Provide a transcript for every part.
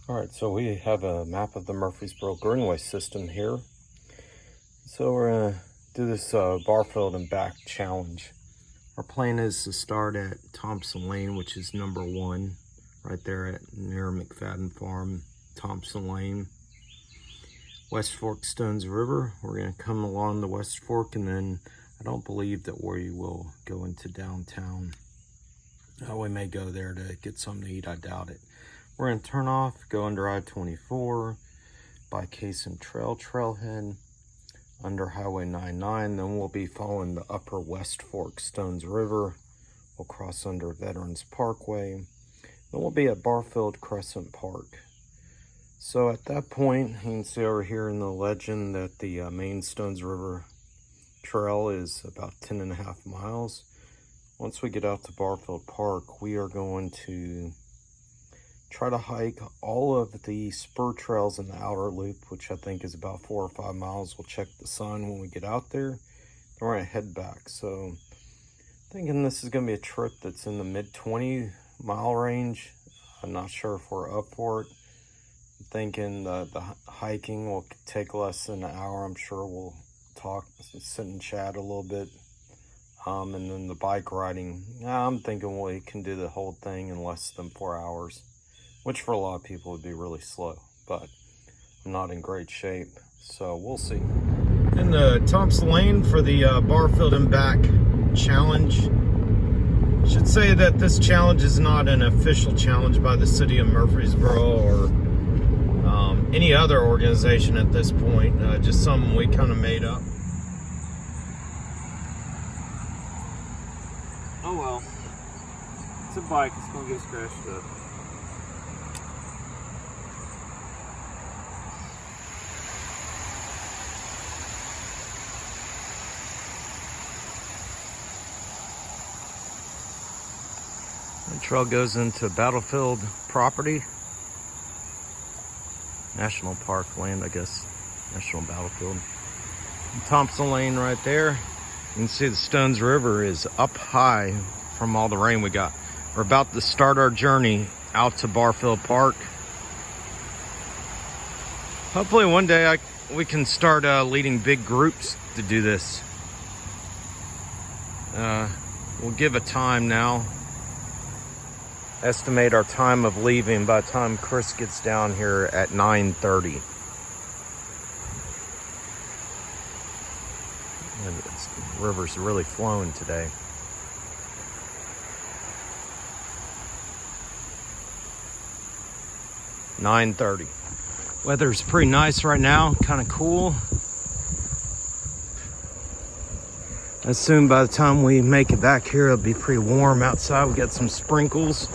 All right, so we have a map of the Murfreesboro Greenway system here. So we're gonna do this Barfield and back challenge. Our plan is to start at Thompson Lane, which is number 1, right there near McFadden Farm, Thompson Lane. West Fork Stones River. We're gonna come along the West Fork, and then I don't believe that we will go into downtown. We may go there to get something to eat, I doubt it. We're gonna turn off, go under I-24, by Cason Trailhead, under Highway 99, then we'll be following the upper West Fork Stones River. We'll cross under Veterans Parkway. Then we'll be at Barfield Crescent Park. So at that point, you can see over here in the legend that the main Stones River trail is about 10.5 miles. Once we get out to Barfield Park, we are going to try to hike all of the spur trails in the outer loop, which I think is about 4 or 5 miles. We'll check the sign when we get out there. Then we're gonna head back. So thinking this is gonna be a trip that's in the mid-20 mile range. I'm not sure if we're up for it. I'm thinking the hiking will take less than an hour. I'm sure we'll talk, sit and chat a little bit. And then the bike riding, I'm thinking we can do the whole thing in less than 4 hours. Which for a lot of people would be really slow, but I'm not in great shape, so we'll see. In the Thompson Lane for the Barfield and back challenge. Should say that this challenge is not an official challenge by the city of Murfreesboro or any other organization at this point, just something we kind of made up. Oh well, it's a bike, it's gonna get scratched up. The trail goes into Battlefield property. National Park land, I guess. National Battlefield. And Thompson Lane right there. You can see the Stones River is up high from all the rain we got. We're about to start our journey out to Barfield Park. Hopefully one day we can start leading big groups to do this. We'll give a time now. Estimate our time of leaving by the time Chris gets down here at 9:30. The river's really flowing today. (9:30). Weather's pretty nice right now, kind of cool. I assume by the time we make it back here, it'll be pretty warm outside. We got some sprinkles.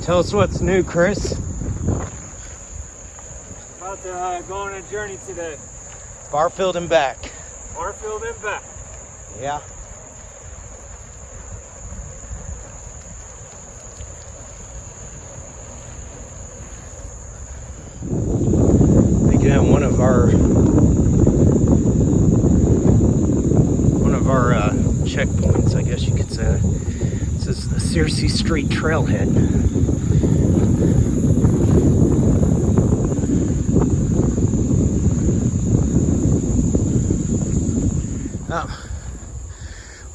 Tell us what's new, Chris. About to go on a journey today. Barfield and back. Barfield and back. Yeah. Again, one of our checkpoints, I guess you could say. This is the Searcy Street Trailhead.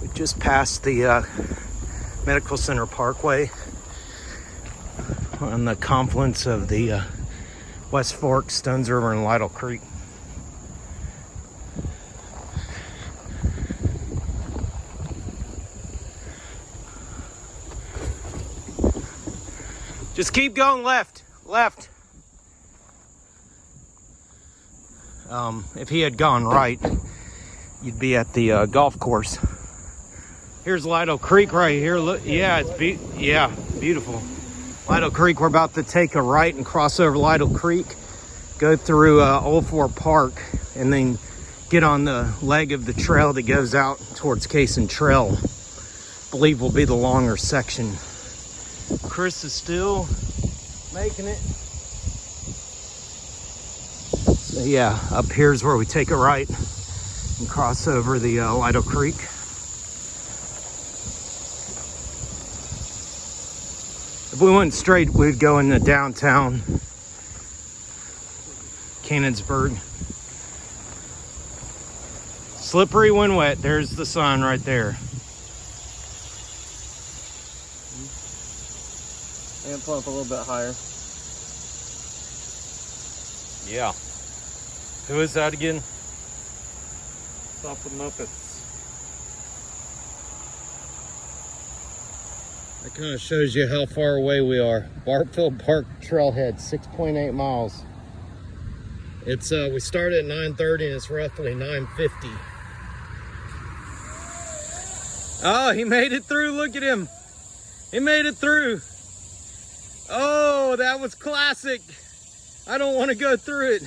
We just passed the Medical Center Parkway on the confluence of the West Fork, Stones River, and Lytle Creek. Just keep going left. If he had gone right, you'd be at the golf course. Here's Lytle Creek right here. Look, yeah, it's beautiful. Lytle Creek. We're about to take a right and cross over Lytle Creek, go through Old Fort Park, and then get on the leg of the trail that goes out towards Cason Trail. I believe will be the longer section. Chris is still making it. So yeah, up here's where we take a right. and cross over the Lido Creek. If we went straight, we'd go into downtown Canonsburg. Slippery when wet. There's the sign right there. And pull up a little bit higher. Yeah. Who is that again? Stop the Muppets. That kind of shows you how far away we are. Barfield Park Trailhead, 6.8 miles. It's we started at 9:30 and it's roughly 9:50. Oh, he made it through. Look at him. He made it through. Oh, that was classic. I don't want to go through it.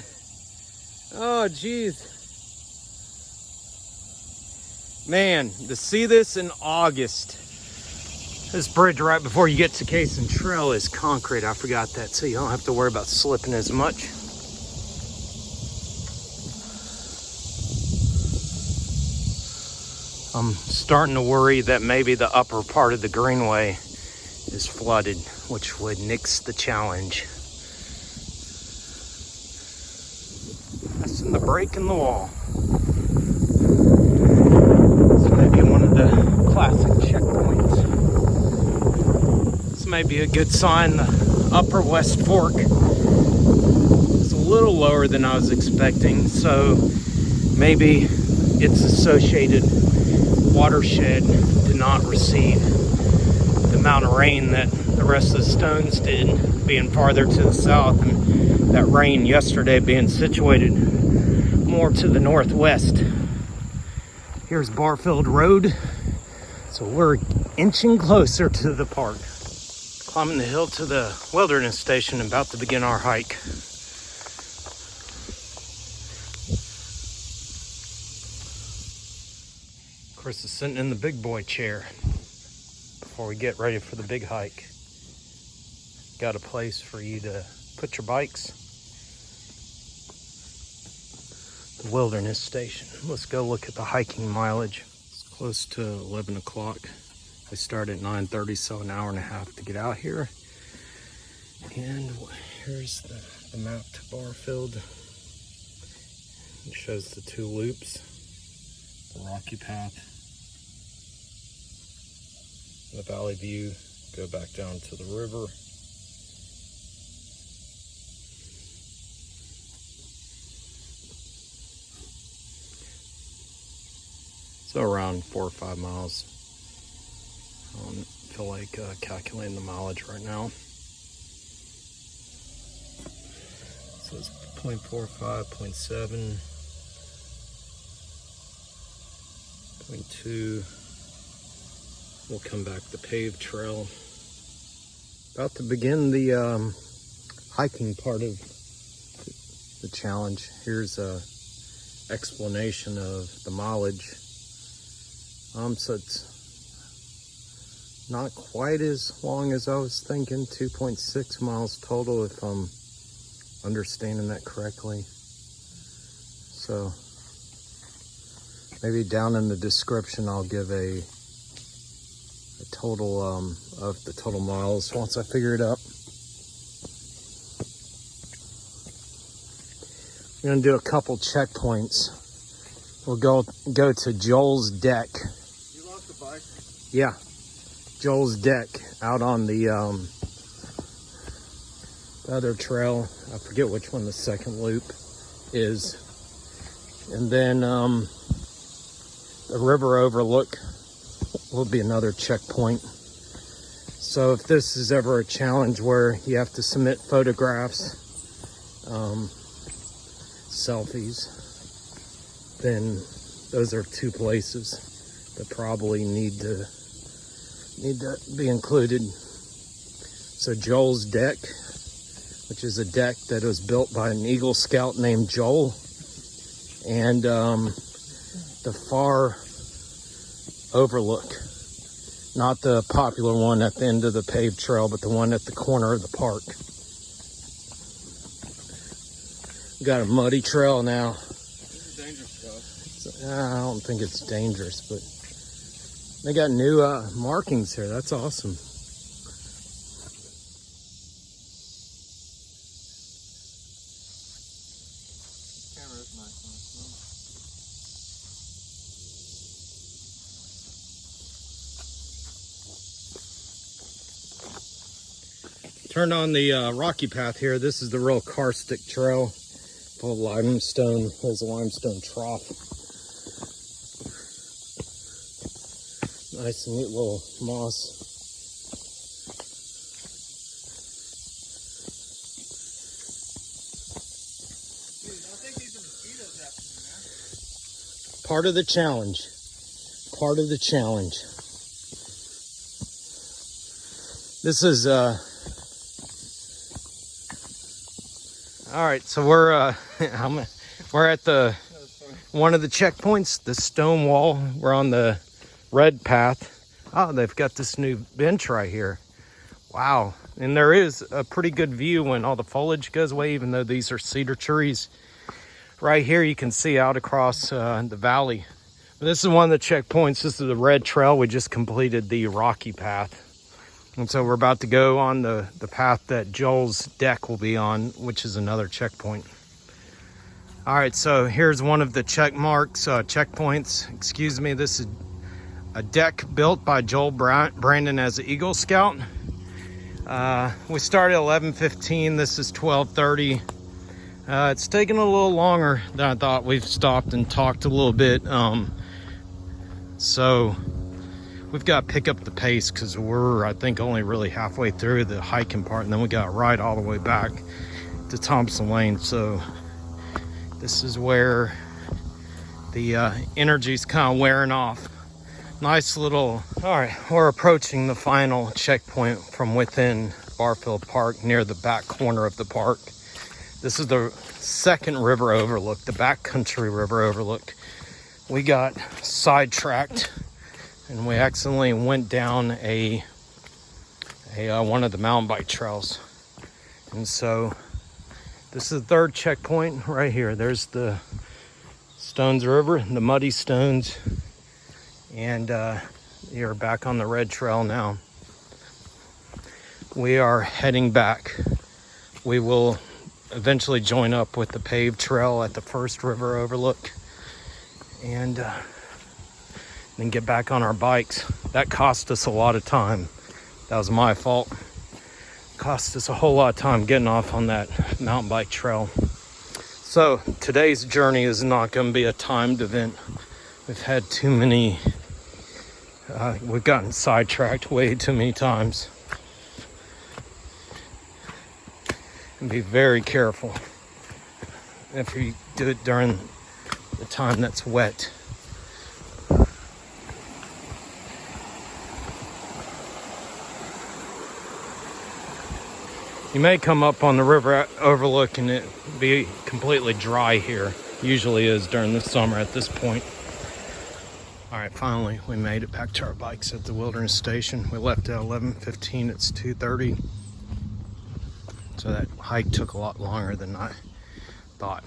Oh, geez. Man, to see this in August. This bridge right before you get to Cason Trail is concrete. I forgot that, so you don't have to worry about slipping as much. I'm starting to worry that maybe the upper part of the greenway is flooded, which would nix the challenge. That's in the break in the wall. This may be one of the classic checkpoints. This may be a good sign. The upper West Fork is a little lower than I was expecting, so maybe its associated watershed did not receive the amount of rain that the rest of the stones did, being farther to the south, and that rain yesterday being situated more to the northwest. Here's Barfield Road, so we're inching closer to the park. Climbing the hill to the wilderness station, about to begin our hike. Chris is sitting in the big boy chair before we get ready for the big hike. Got a place for you to put your bikes. The wilderness station. Let's go look at the hiking mileage. It's close to 11 o'clock. We start at 9:30, so an hour and a half to get out here. And here's the map to Barfield. It shows the two loops, the rocky path, the valley view, go back down to the river. So around 4 or 5 miles. I don't feel like calculating the mileage right now. So it's 0.45, 0.7, 0.2. We'll come back to paved trail. About to begin the hiking part of the challenge. Here's a explanation of the mileage. So it's not quite as long as I was thinking. 2.6 miles total, if I'm understanding that correctly. So maybe down in the description I'll give a total of the total miles once I figure it out. I'm gonna do a couple checkpoints. We'll go to Joel's deck. You lost the bike? Yeah, Joel's deck out on the other trail. I forget which one the second loop is. And then the river overlook will be another checkpoint. So if this is ever a challenge where you have to submit photographs, selfies, then those are two places that probably need to be included. So Joel's deck, which is a deck that was built by an Eagle Scout named Joel, and the far overlook, not the popular one at the end of the paved trail, but the one at the corner of the park. We got a muddy trail now. This is dangerous stuff. I don't think it's dangerous, but they got new markings here. That's awesome. Camera's nice. Turned on the rocky path here. This is the real karstic trail, full of limestone. There's a limestone trough. Nice and neat little moss. Dude, don't think these are mosquitoes after me, man. Part of the challenge. Part of the challenge. This is all right, so we're at the one of the checkpoints, the stone wall. We're on the red path. Oh, they've got this new bench right here. Wow. And there is a pretty good view when all the foliage goes away, even though these are cedar trees. Right here you can see out across the valley. But this is one of the checkpoints. This is the red trail. We just completed the rocky path. And so we're about to go on the path that Joel's deck will be on, which is another checkpoint. All right, so here's one of the checkpoints. Excuse me, this is a deck built by Joel Brandon as an Eagle Scout. We started at 11:15. This is 12:30. It's taken a little longer than I thought. We've stopped and talked a little bit. So we've got to pick up the pace because we're, I think, only really halfway through the hiking part, and then we got to ride all the way back to Thompson Lane. So this is where the energy's kind of wearing off. Nice little, all right, we're approaching the final checkpoint from within Barfield Park, near the back corner of the park. This is the second river overlook, the backcountry river overlook. We got sidetracked and we accidentally went down one of the mountain bike trails. And so this is the third checkpoint right here. There's the Stones River, the muddy stones. And you're back on the red trail now. We are heading back. We will eventually join up with the paved trail at the first river overlook and then get back on our bikes. That cost us a lot of time. That was my fault. Cost us a whole lot of time getting off on that mountain bike trail. So today's journey is not going to be a timed event. We've had too many, we've gotten sidetracked way too many times. And be very careful if you do it during the time that's wet. You may come up on the river overlook and it be completely dry here. Usually is during the summer at this point. All right, finally we made it back to our bikes at the wilderness station. We left at 11:15. It's 2:30. So that hike took a lot longer than I thought.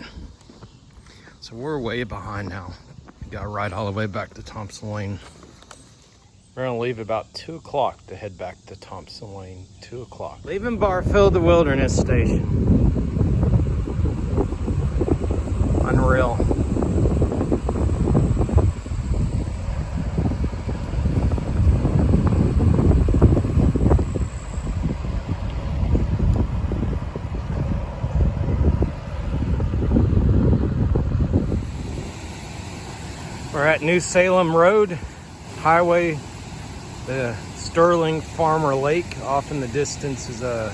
So we're way behind now. We got to ride all the way back to Thompson Lane. We're gonna leave about 2 o'clock to head back to Thompson Lane. 2 o'clock. Leaving Barfield, the wilderness station. Unreal. We're at New Salem Road, highway, the Sterling Farmer Lake. Off in the distance is a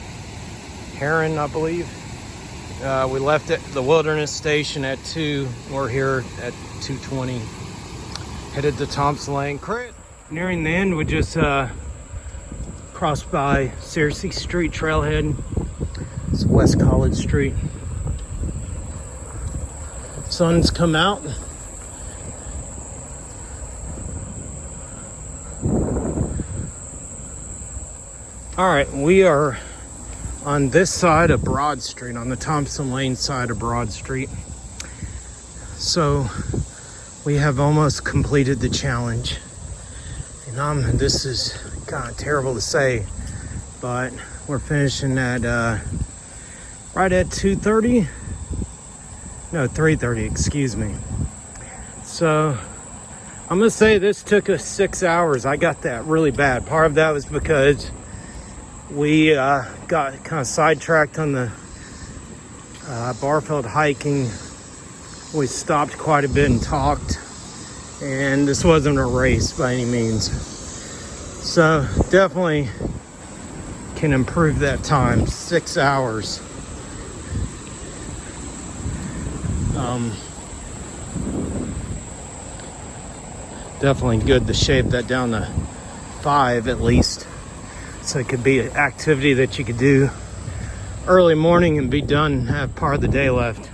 heron, I believe. We left at the wilderness station at 2. We're here at 2:20. Headed to Thompson Lane. Crit. Nearing the end, we just crossed by Searcy Street Trailhead. It's West College Street. Sun's come out. All right, we are on this side of Broad Street, on the Thompson Lane side of Broad Street. So we have almost completed the challenge. And this is kind of terrible to say, but we're finishing at right at 2:30. No, 3:30, excuse me. So I'm gonna say this took us 6 hours. I got that really bad. Part of that was because we got kind of sidetracked on the Barfield hiking. We stopped quite a bit and talked, and this wasn't a race by any means. So definitely can improve that time. 6 hours. Definitely good to shave that down to 5 at least, so it could be an activity that you could do early morning and be done, have part of the day left.